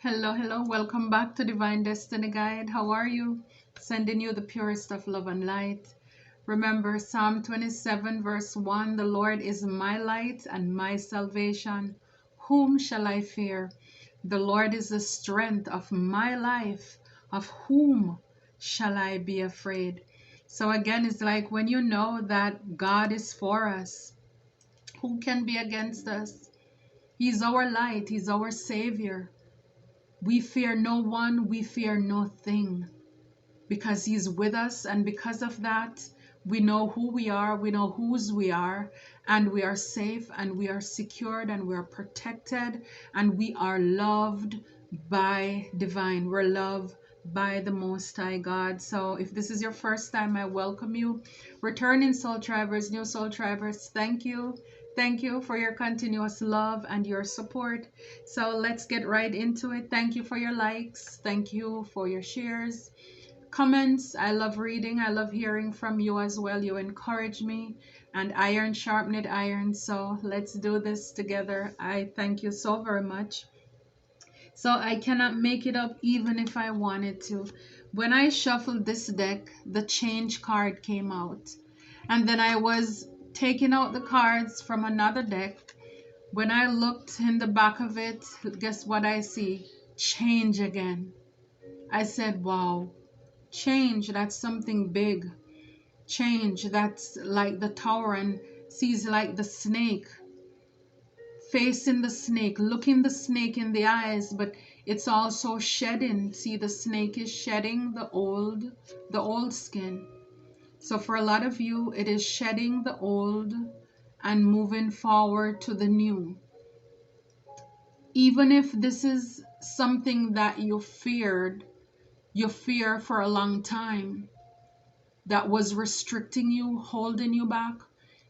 Hello, hello. Welcome back to Divine Destiny Guide. How are you? Sending you the purest of love and light. Remember Psalm 27, verse 1 The Lord is my light and my salvation. Whom shall I fear? The Lord is the strength of my life. Of whom shall I be afraid? So, again, it's like when you know that God is for us, who can be against us? He's our light, He's our Savior. We fear no one, we fear no thing, because He's with us, and because of that, we know who we are, we know whose we are, and we are safe, and we are secured, and we are protected, and we are loved by divine. We're loved by the Most High God. So if this is your first time, I welcome you. Returning soul tribers, new soul tribers, thank you. Thank you for your continuous love and your support. So let's get right into it. Thank you for your likes. Thank you for your shares, comments. I love reading. I love hearing from you as well. You encourage me, and iron sharpened iron. So let's do this together. I thank you so very much. So I cannot make it up even if I wanted to. When I shuffled this deck, the change card came out. And then I was taking out the cards from another deck. When I looked in the back of it, guess what I see? Change again. I said, wow, change, that's something big. Change, that's like the tower, and sees like the snake, facing the snake, looking the snake in the eyes, but it's also shedding. See, the snake is shedding the old skin. So for a lot of you, it is shedding the old and moving forward to the new. Even if this is something that you fear for a long time, that was restricting you, holding you back,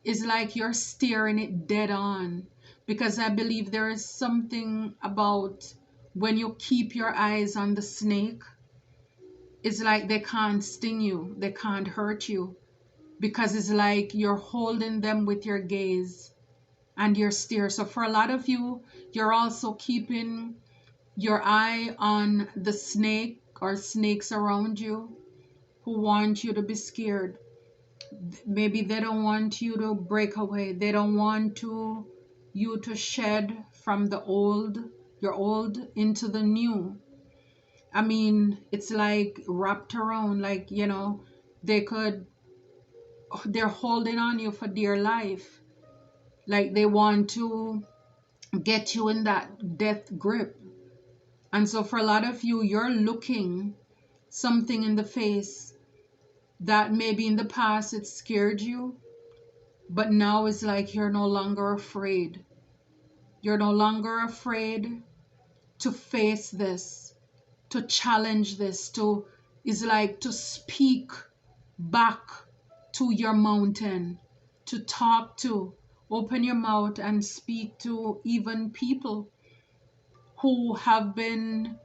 is like you're staring it dead on. Because I believe there is something about when you keep your eyes on the snake, it's like they can't sting you, they can't hurt you, because it's like you're holding them with your gaze and your stare. So for a lot of you, you're also keeping your eye on the snake or snakes around you who want you to be scared. Maybe they don't want you to break away. They don't want you to shed from your old into the new. I mean, it's like wrapped around, like, they're holding on you for dear life. Like they want to get you in that death grip. And so for a lot of you, you're looking something in the face that maybe in the past it scared you, but now it's like you're no longer afraid. You're no longer afraid to face this, to challenge this, is like to speak back to your mountain, to talk to, open your mouth and speak to even people who have been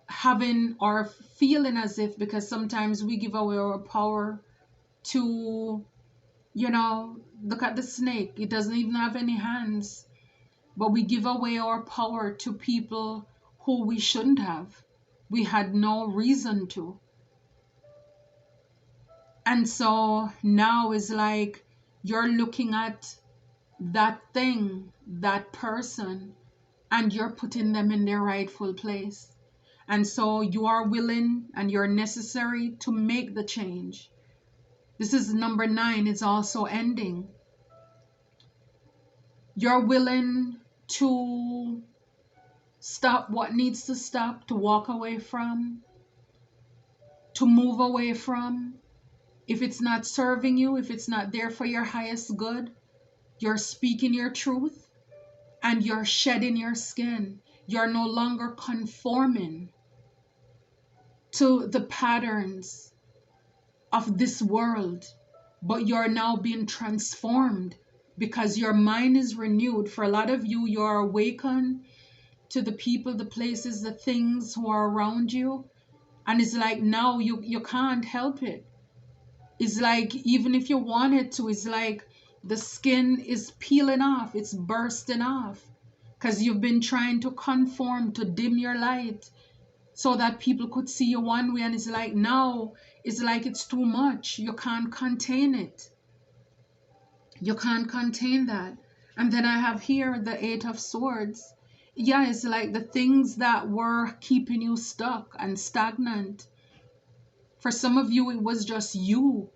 having or feeling as if, because sometimes we give away our power to, look at the snake. It doesn't even have any hands, but we give away our power to people who we shouldn't have. We had no reason to. And so now is like you're looking at that thing, that person, and you're putting them in their rightful place. And so you are willing and you're necessary to make the change. This is number 9. It's also ending. You're willing to stop what needs to stop, to walk away from, to move away from. If it's not serving you, if it's not there for your highest good, you're speaking your truth and you're shedding your skin. You're no longer conforming to the patterns of this world, but you're now being transformed because your mind is renewed. For a lot of you, you're awakened to the people, the places, the things who are around you. And it's like now you can't help it. It's like even if you wanted to, it's like the skin is peeling off, it's bursting off. because you've been trying to conform, to dim your light so that people could see you one way, and it's like now it's like it's too much. You can't contain it. You can't contain that. And then I have here the Eight of Swords. Yeah, it's like the things that were keeping you stuck and stagnant. For some of you, it was just you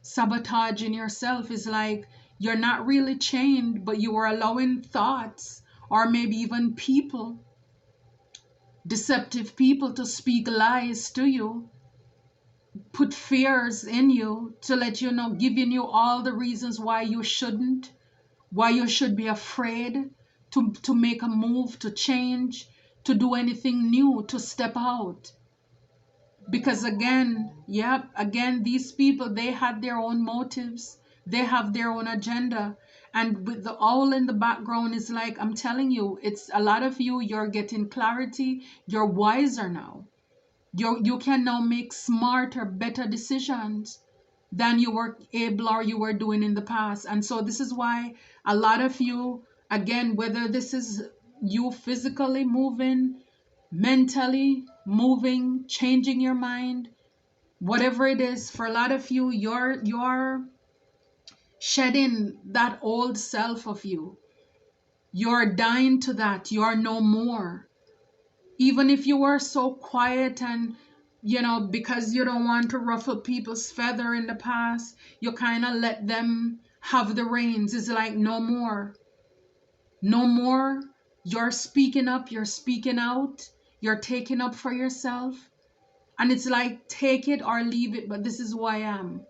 sabotaging yourself. Is like you're not really chained, but you were allowing thoughts or maybe even people, deceptive people, to speak lies to you, put fears in you to let you know, giving you all the reasons why you shouldn't, why you should be afraid to make a move, to change, to do anything new, to step out. Because again, again, these people, they had their own motives. They have their own agenda. And with the owl in the background, is like, I'm telling you, it's a lot of you, you're getting clarity. You're wiser now. You can now make smarter, better decisions than you were able or you were doing in the past. And so this is why a lot of you, again, whether this is you physically moving, mentally moving, changing your mind, whatever it is, for a lot of you, you're shedding that old self of you. You're dying to that. You're no more. Even if you were so quiet and, because you don't want to ruffle people's feather in the past, you kind of let them have the reins. It's like no more. No more. You're speaking up. You're speaking out. You're taking up for yourself. And it's like, take it or leave it, but this is who I am.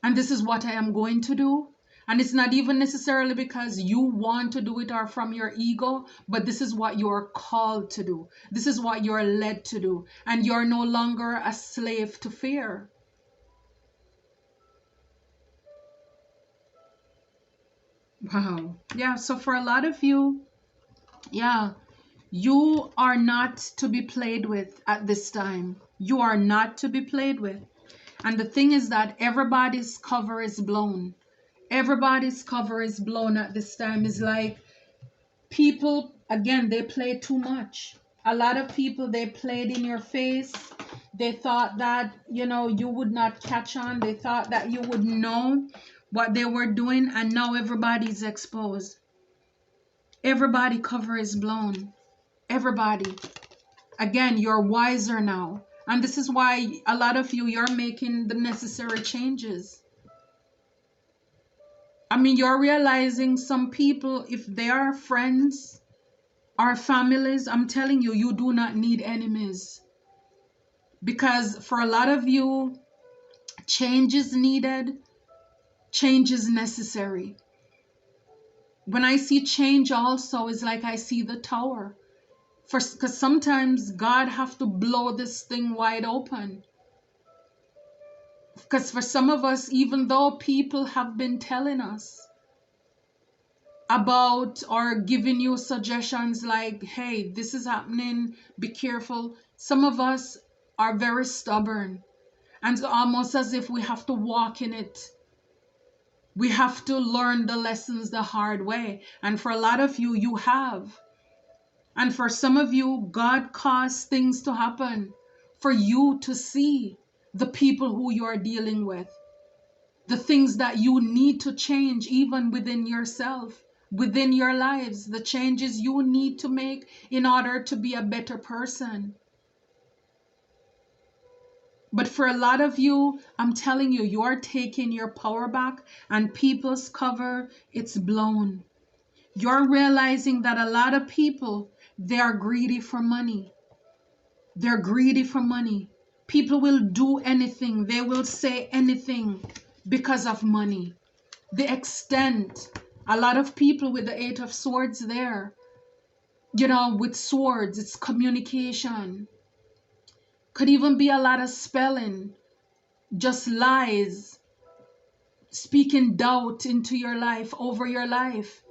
And this is what I am going to do. And it's not even necessarily because you want to do it or from your ego, but this is what you're called to do. This is what you're led to do. And you're no longer a slave to fear. Wow. Yeah, so for a lot of you, you are not to be played with at this time. You are not to be played with. And the thing is that everybody's cover is blown. Everybody's cover is blown at this time. Is like people, again, they play too much. A lot of people, they played in your face. They thought that, you would not catch on. They thought that you would know what they were doing. And now everybody's exposed. Everybody cover is blown. Everybody. Again, you're wiser now. And this is why a lot of you, you're making the necessary changes. I mean, you're realizing some people, if they are friends or families, I'm telling you, you do not need enemies. Because for a lot of you, change is needed. Change is necessary. When I see change also, it's like I see the tower. Because sometimes God have to blow this thing wide open. Because for some of us, even though people have been telling us about or giving you suggestions like, hey, this is happening, be careful. Some of us are very stubborn. And it's almost as if we have to walk in it. We have to learn the lessons the hard way. And for a lot of you, you have. And for some of you, God caused things to happen for you to see the people who you are dealing with, the things that you need to change even within yourself, within your lives, the changes you need to make in order to be a better person. But for a lot of you, I'm telling you, you are taking your power back and people's cover, it's blown. You're realizing that a lot of people, they are greedy for money. They're greedy for money. People will do anything. They will say anything because of money. The extent, a lot of people with the Eight of Swords there, with swords, it's communication. Could even be a lot of spelling, just lies, speaking doubt into your life, over your life.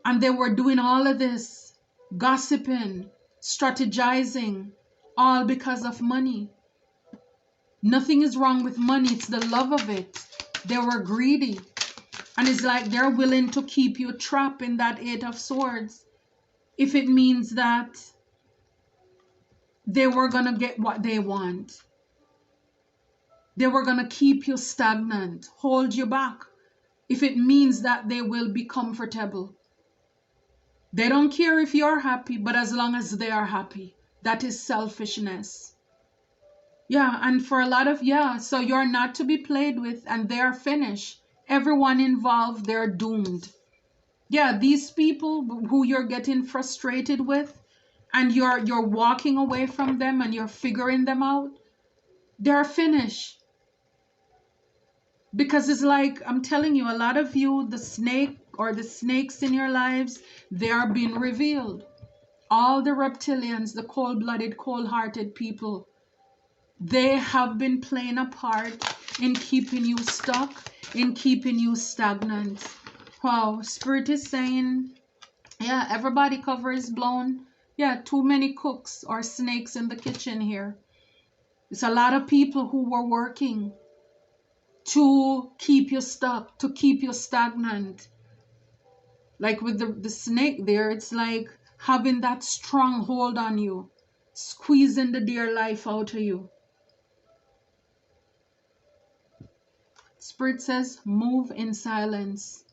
And they were doing all of this, gossiping, strategizing, all because of money. Nothing is wrong with money. It's the love of it. They were greedy. And it's like they're willing to keep you trapped in that Eight of Swords if it means that they were going to get what they want. They were going to keep you stagnant, hold you back, if it means that they will be comfortable. They don't care if you're happy, but as long as they are happy. That is selfishness. Yeah, and for a lot of, so you're not to be played with, and they're finished. Everyone involved, they're doomed. Yeah, these people who you're getting frustrated with, and you're walking away from them and you're figuring them out, they're finished. Because it's like, I'm telling you, a lot of you, the snake or the snakes in your lives, they are being revealed. All the reptilians, the cold-blooded, cold-hearted people, they have been playing a part in keeping you stuck, in keeping you stagnant. Wow, Spirit is saying, yeah, everybody cover is blown. Yeah, too many cooks or snakes in the kitchen here. It's a lot of people who were working to keep you stuck, to keep you stagnant. Like with the snake there, it's like having that strong hold on you, squeezing the dear life out of you. Spirit says, move in silence.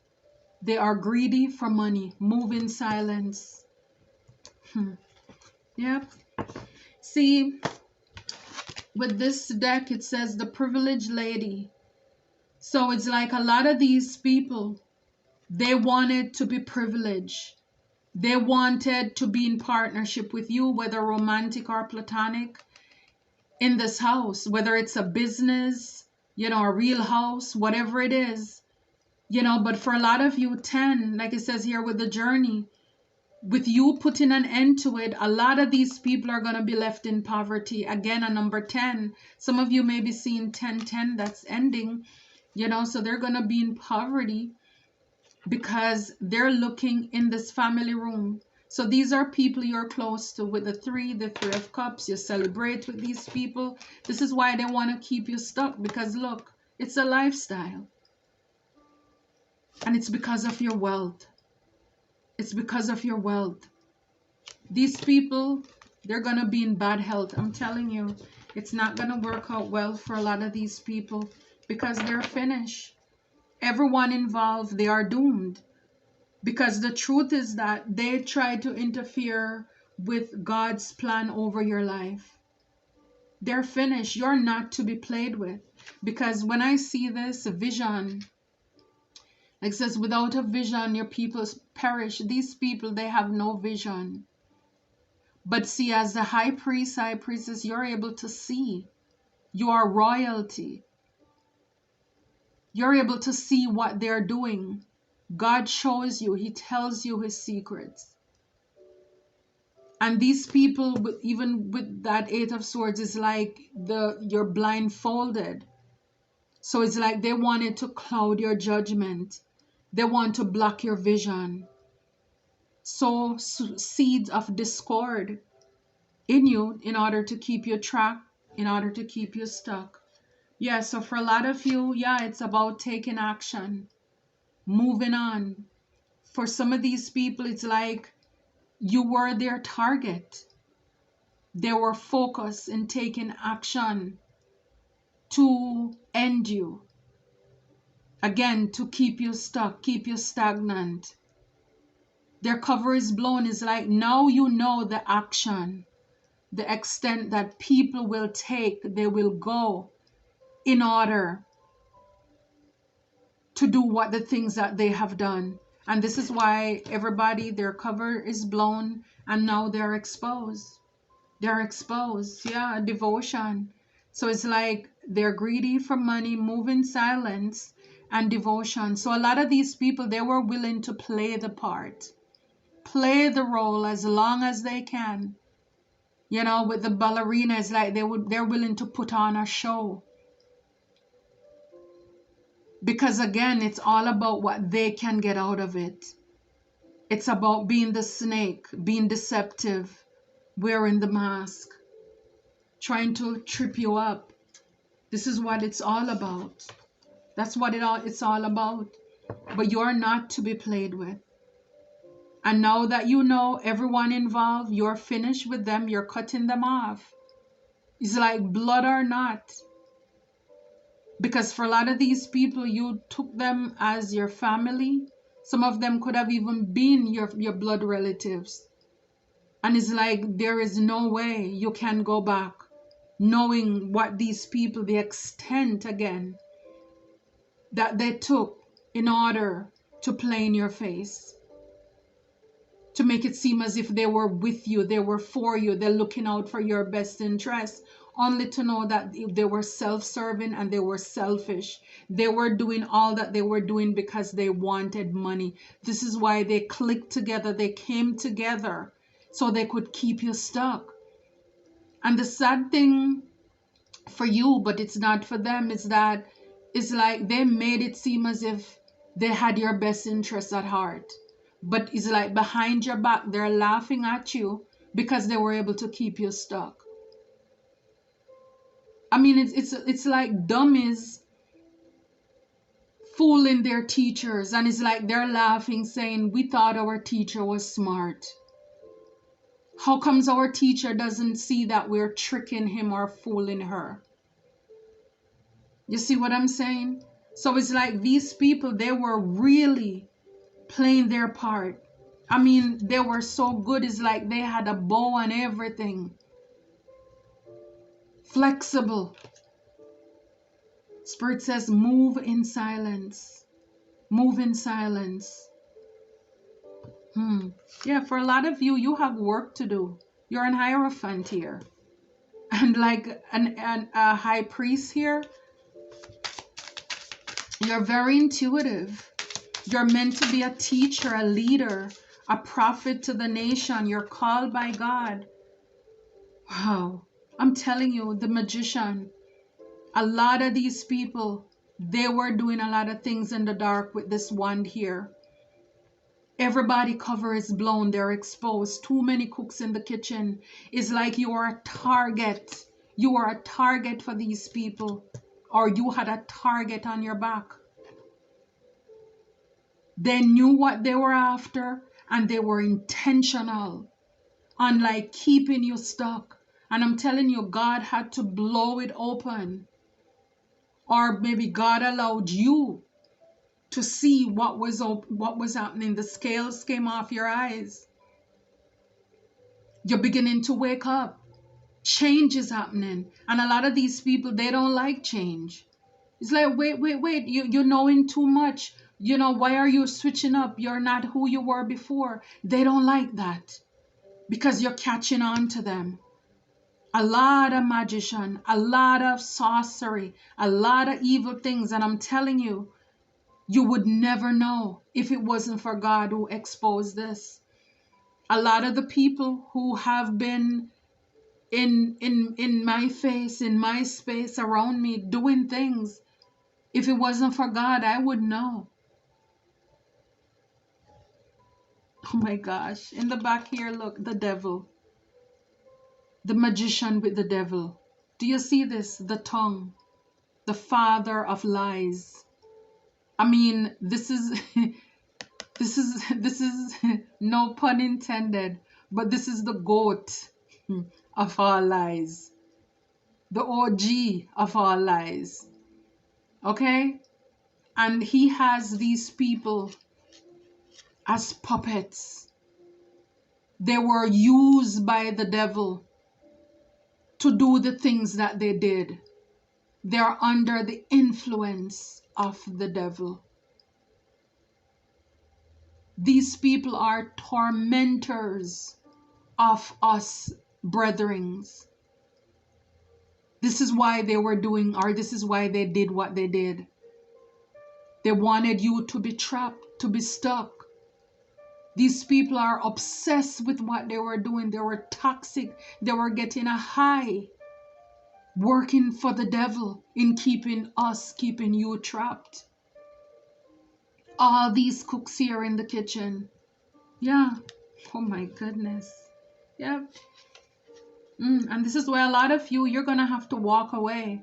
They are greedy for money. Move in silence. Yep. See, with this deck, it says the privileged lady. So it's like a lot of these people, they wanted to be privileged. They wanted to be in partnership with you, whether romantic or platonic, in this house, whether it's a business, a real house, whatever it is, but for a lot of you, 10, like it says here with the journey, with you putting an end to it, a lot of these people are going to be left in poverty. Again, a number 10. Some of you may be seeing 1010 that's ending, so they're going to be in poverty because they're looking in this family room. So these are people you're close to with the Three of Cups. You celebrate with these people. This is why they want to keep you stuck, because look, it's a lifestyle. And it's because of your wealth. It's because of your wealth. These people, they're going to be in bad health. I'm telling you, it's not going to work out well for a lot of these people because they're finished. Everyone involved, they are doomed. Because the truth is that they tried to interfere with God's plan over your life. They're finished. You're not to be played with. Because when I see this vision, it says, without a vision, your people perish. These people, they have no vision. But see, as the high priestess, you're able to see. You are royalty. You're able to see what they're doing. God shows you. He tells you his secrets. And these people, even with that Eight of Swords, is like you're blindfolded. So it's like they wanted to cloud your judgment. They want to block your vision. Sow seeds of discord in you in order to keep you trapped, in order to keep you stuck. Yeah, so for a lot of you, it's about taking action, moving on. For some of these people, it's like you were their target. They were focused in taking action to end you. Again, to keep you stuck, keep you stagnant. Their cover is blown. Is like now you know the action, the extent that people will take, they will go in order to do what the things that they have done. And this is why everybody, their cover is blown and now they're exposed. They're exposed. Yeah, devotion. So it's like they're greedy for money, move in silence, and devotion. So a lot of these people, they were willing to play the part, play the role as long as they can. With the ballerinas, like they're willing to put on a show. Because again, it's all about what they can get out of it. It's about being the snake, being deceptive, wearing the mask, trying to trip you up. This is what it's all about. That's what it's all about. but you're not to be played with. And now that you know everyone involved, you're finished with them, you're cutting them off. It's like blood or not. Because for a lot of these people, you took them as your family. Some of them could have even been your blood relatives. And it's like there is no way you can go back knowing what these people, the extent again, that they took in order to play in your face. To make it seem as if they were with you, they were for you, they're looking out for your best interest, only to know that they were self-serving and they were selfish. They were doing all that they were doing because they wanted money. This is why they clicked together, they came together so they could keep you stuck. And the sad thing for you, but it's not for them, is that it's like they made it seem as if they had your best interests at heart. But it's like behind your back, they're laughing at you because they were able to keep you stuck. I mean, it's like dummies fooling their teachers, and it's like they're laughing saying, we thought our teacher was smart. How comes our teacher doesn't see that we're tricking him or fooling her? You see what I'm saying? So it's like these people, they were really playing their part. I mean, they were so good. It's like they had a bow and everything. Flexible. Spirit says, move in silence. Move in silence. Yeah, for a lot of you, you have work to do. You're an hierophant here. And like a high priest here, you're very intuitive. You're meant to be a teacher, a leader, a prophet to the nation. You're called by God. Wow. I'm telling you, the magician, a lot of these people, they were doing a lot of things in the dark with this wand here. Everybody cover is blown. They're exposed. Too many cooks in the kitchen. It's like you are a target. You are a target for these people. Or you had a target on your back. They knew what they were after, and they were intentional on like keeping you stuck. And I'm telling you, God had to blow it open. Or maybe God allowed you to see what was happening. The scales came off your eyes. You're beginning to wake up. Change is happening. And a lot of these people, they don't like change. It's like, wait, you're knowing too much. You know, why are you switching up? You're not who you were before. They don't like that because you're catching on to them. A lot of magician, a lot of sorcery, a lot of evil things. And I'm telling you, you would never know if it wasn't for God who exposed this. A lot of the people who have been in my face, in my space around me, doing things, if it wasn't for God, I would know. Oh my gosh. In the back here, look, the devil. The magician with the devil. Do you see this? The tongue. The father of lies. I mean, this is this is no pun intended, but this is the goat of all lies. The OG of all lies. Okay? And he has these people as puppets. They were used by the devil to do the things that they did. They're under the influence of the devil. These people are tormentors of us brethrens. This is why they were doing, or this is why they did what they did. They wanted you to be trapped, to be stuck. These people are obsessed with what they were doing. They were toxic. They were getting a high, working for the devil in keeping you trapped. All these cooks here in the kitchen. Yeah. Oh my goodness. Yeah. And this is where a lot of you're going to have to walk away.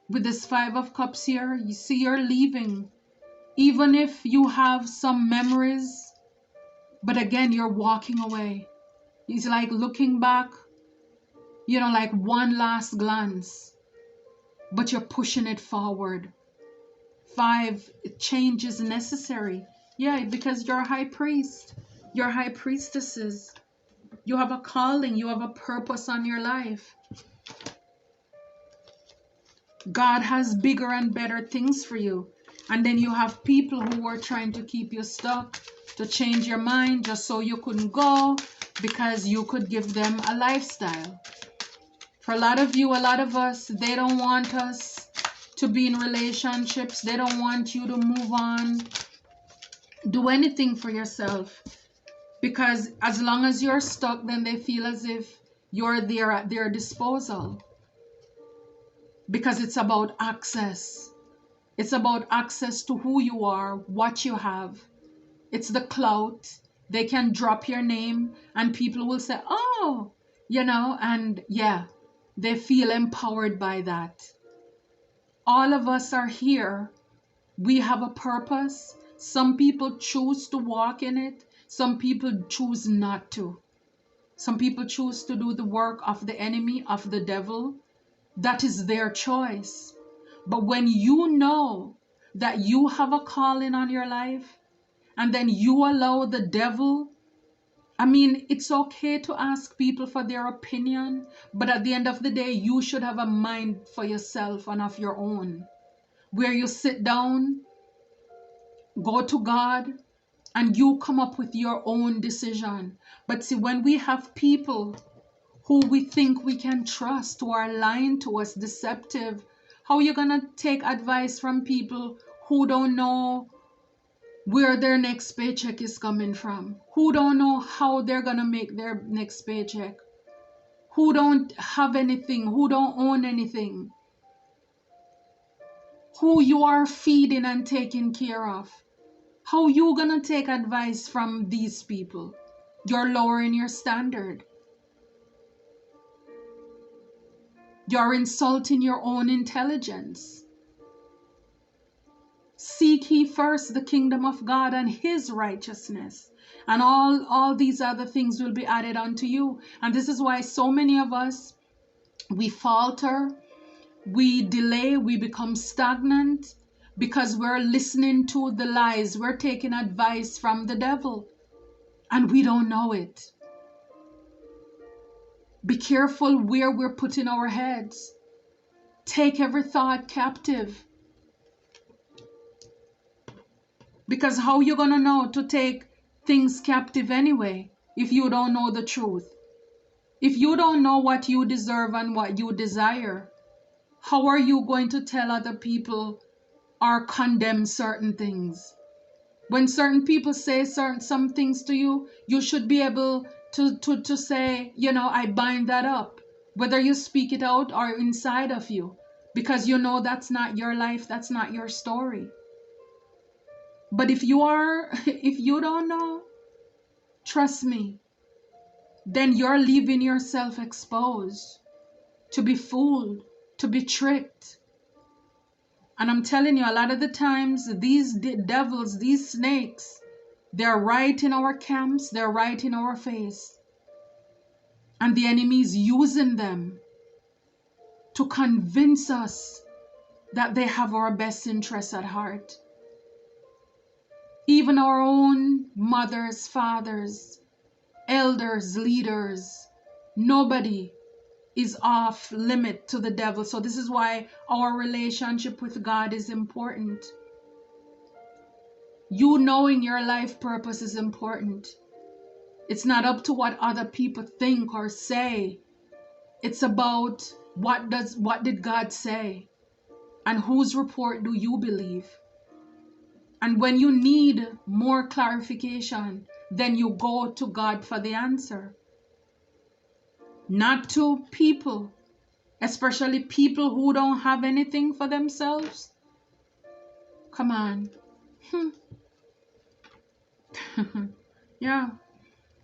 With this 5 of Cups here, you see you're leaving. Even if you have some memories, but again, you're walking away. It's like looking back, like one last glance, but you're pushing it forward. 5, change is necessary. Yeah, because you're a high priest. You're high priestesses. You have a calling. You have a purpose on your life. God has bigger and better things for you. And then you have people who are trying to keep you stuck, to change your mind just so you couldn't go, because you could give them a lifestyle. For a lot of you, a lot of us, they don't want us to be in relationships. They don't want you to move on, do anything for yourself. Because as long as you're stuck, then they feel as if you're there at their disposal. Because it's about access. It's about access to who you are, what you have. It's the clout. They can drop your name and people will say, oh, and yeah, they feel empowered by that. All of us are here. We have a purpose. Some people choose to walk in it. Some people choose not to. Some people choose to do the work of the enemy, of the devil. That is their choice. But when you know that you have a calling on your life, and then you allow the devil, it's okay to ask people for their opinion, but at the end of the day, you should have a mind for yourself and of your own, where you sit down, go to God, and you come up with your own decision. But see, when we have people who we think we can trust, who are lying to us, deceptive, how are you going to take advice from people who don't know where their next paycheck is coming from? Who don't know how they're going to make their next paycheck? Who don't have anything? Who don't own anything? Who you are feeding and taking care of? How you going to take advice from these people? You're lowering your standard. You're insulting your own intelligence. Seek ye first the kingdom of God and his righteousness, and all these other things will be added unto you. And this is why so many of us, we falter, we delay, we become stagnant, because we're listening to the lies. We're taking advice from the devil and we don't know it. Be careful where we're putting our heads. Take every thought captive. Because how you gonna know to take things captive anyway if you don't know the truth? If you don't know what you deserve and what you desire, how are you going to tell other people or condemn certain things? When certain people say some things to you, you should be able to say, I bind that up, whether you speak it out or inside of you, because that's not your life, that's not your story. But if you don't know, trust me, then you're leaving yourself exposed to be fooled, to be tricked. And I'm telling you, a lot of the times, these devils, these snakes, they're right in our camps, they're right in our face. And the enemy is using them to convince us that they have our best interests at heart. Even our own mothers, fathers, elders, leaders, nobody is off limit to the devil. So this is why our relationship with God is important. You knowing your life purpose is important. It's not up to what other people think or say. It's about what did God say? And whose report do you believe? And when you need more clarification, then you go to God for the answer. Not to people, especially people who don't have anything for themselves. Come on. Yeah.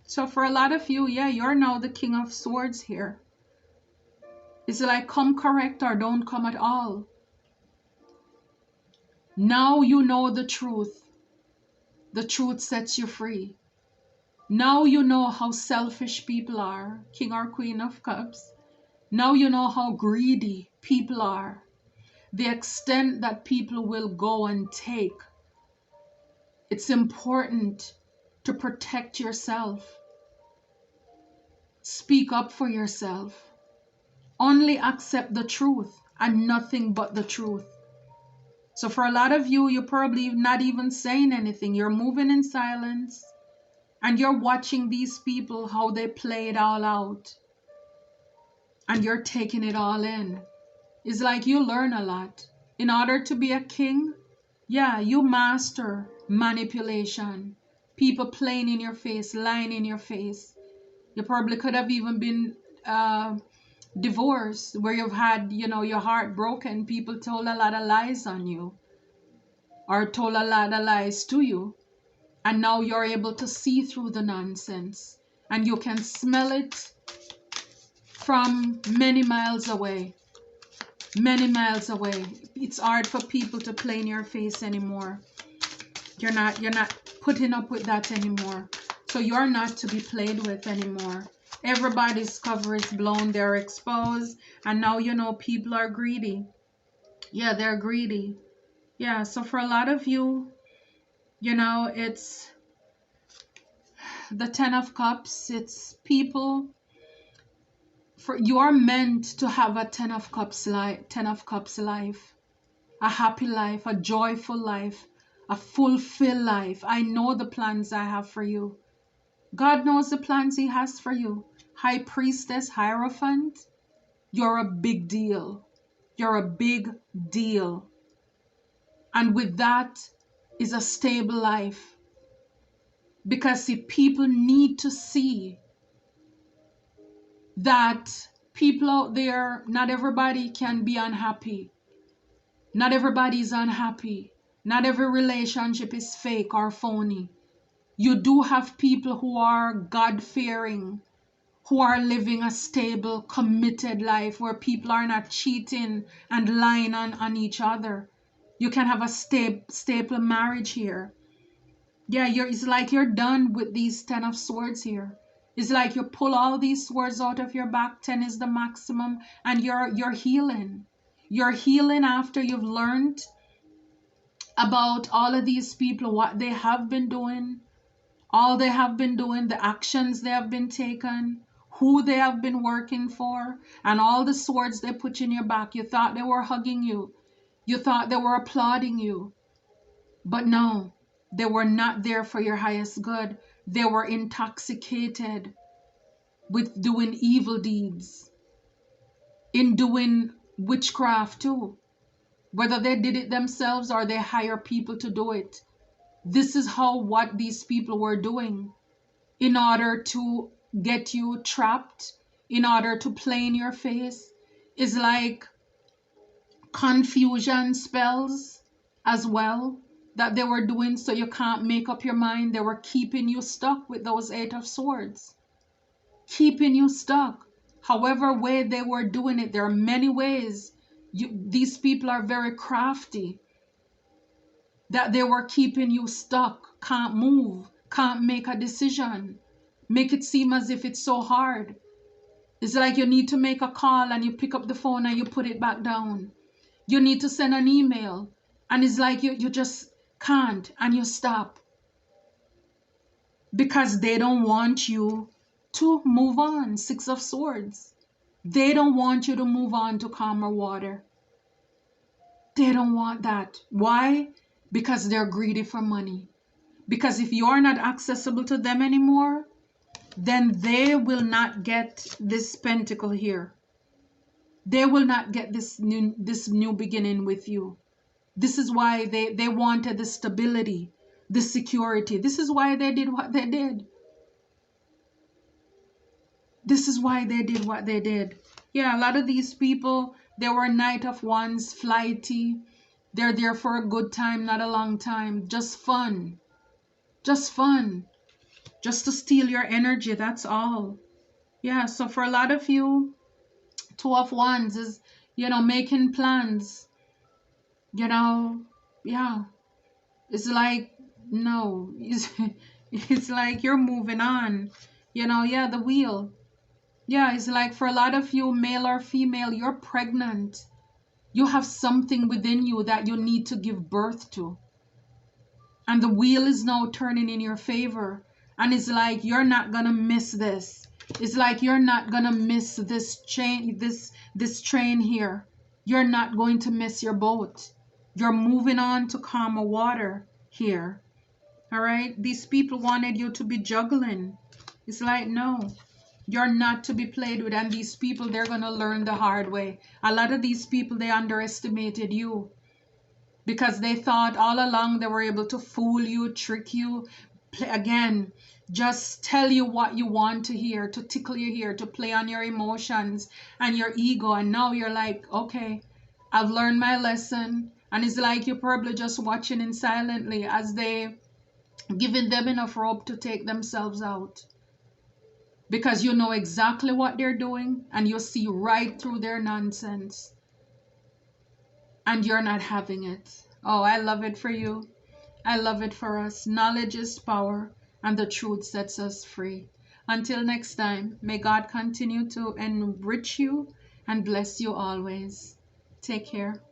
So for a lot of you, you're now the King of Swords here. It's like come correct or don't come at all. Now you know the truth. The truth sets you free. Now you know how selfish people are, King or Queen of Cups. Now you know how greedy people are. The extent that people will go and take. It's important to protect yourself. Speak up for yourself. Only accept the truth and nothing but the truth. So for a lot of you, you're probably not even saying anything. You're moving in silence and you're watching these people, how they play it all out. And you're taking it all in. It's like you learn a lot. In order to be a king, yeah, you master manipulation. People playing in your face, lying in your face. You probably could have even been divorced, where you've had, your heart broken. People told a lot of lies on you, or told a lot of lies to you. And now you're able to see through the nonsense. And you can smell it from many miles away. Many miles away. It's hard for people to play in your face anymore. You're not putting up with that anymore. So you're not to be played with anymore. Everybody's cover is blown, they're exposed, and now people are greedy. Yeah, they're greedy. Yeah, so for a lot of you, it's the 10 of Cups. It's people. You are meant to have a 10 of Cups life, a happy life, a joyful life, a fulfilled life. I know the plans I have for you. God knows the plans He has for you. High Priestess, Hierophant, you're a big deal. You're a big deal. And with that is a stable life. Because see, people need to see that people out there, not everybody can be unhappy. Not everybody is unhappy. Not every relationship is fake or phony. You do have people who are God-fearing, who are living a stable, committed life where people are not cheating and lying on each other. You can have a stable marriage here. Yeah, it's like you're done with these 10 of Swords here. It's like you pull all these swords out of your back. 10 is the maximum, and you're healing. You're healing after you've learned about all of these people, what they have been doing, all they have been doing, the actions they have been taken, who they have been working for, and all the swords they put in your back. You thought they were hugging you. You thought they were applauding you. But no, they were not there for your highest good. They were intoxicated with doing evil deeds, in doing witchcraft too. Whether they did it themselves or they hire people to do it. This is what these people were doing in order to get you trapped, in order to play in your face. Is like confusion spells as well that they were doing, so you can't make up your mind. They were keeping you stuck with those 8 of Swords. Keeping you stuck. However way they were doing it, there are many ways. These people are very crafty. That they were keeping you stuck, can't move, can't make a decision, make it seem as if it's so hard. It's like you need to make a call and you pick up the phone and you put it back down. You need to send an email and it's like you just can't, and you stop. Because they don't want you to move on. 6 of Swords. They don't want you to move on to calmer water. They don't want that. Why? Because they're greedy for money. Because if you're not accessible to them anymore, then they will not get this pentacle here. They will not get this new beginning with you. This is why they wanted the stability, the security. This is why they did what they did. This is why they did what they did. Yeah, a lot of these people, they were Knight of Wands, flighty. They're there for a good time, not a long time. Just fun. Just fun. Just to steal your energy, that's all. Yeah, so for a lot of you, 2 of Wands is, making plans. Yeah. It's like, no, it's like you're moving on. Yeah, the wheel. Yeah, it's like for a lot of you, male or female, you're pregnant. You have something within you that you need to give birth to. And the wheel is now turning in your favor. And it's like you're not gonna miss this. It's like you're not gonna miss this train here. You're not going to miss your boat. You're moving on to calmer water here. All right? These people wanted you to be juggling. It's like, no, you're not to be played with. And these people, they're going to learn the hard way. A lot of these people, they underestimated you because they thought all along they were able to fool you, trick you, again, just tell you what you want to hear, to tickle you here, to play on your emotions and your ego. And now you're like, okay, I've learned my lesson. And it's like you're probably just watching in silently as they giving them enough rope to take themselves out, because you know exactly what they're doing and you see right through their nonsense and you're not having it. Oh, I love it for you. I love it for us. Knowledge is power and the truth sets us free. Until next time, may God continue to enrich you and bless you always. Take care.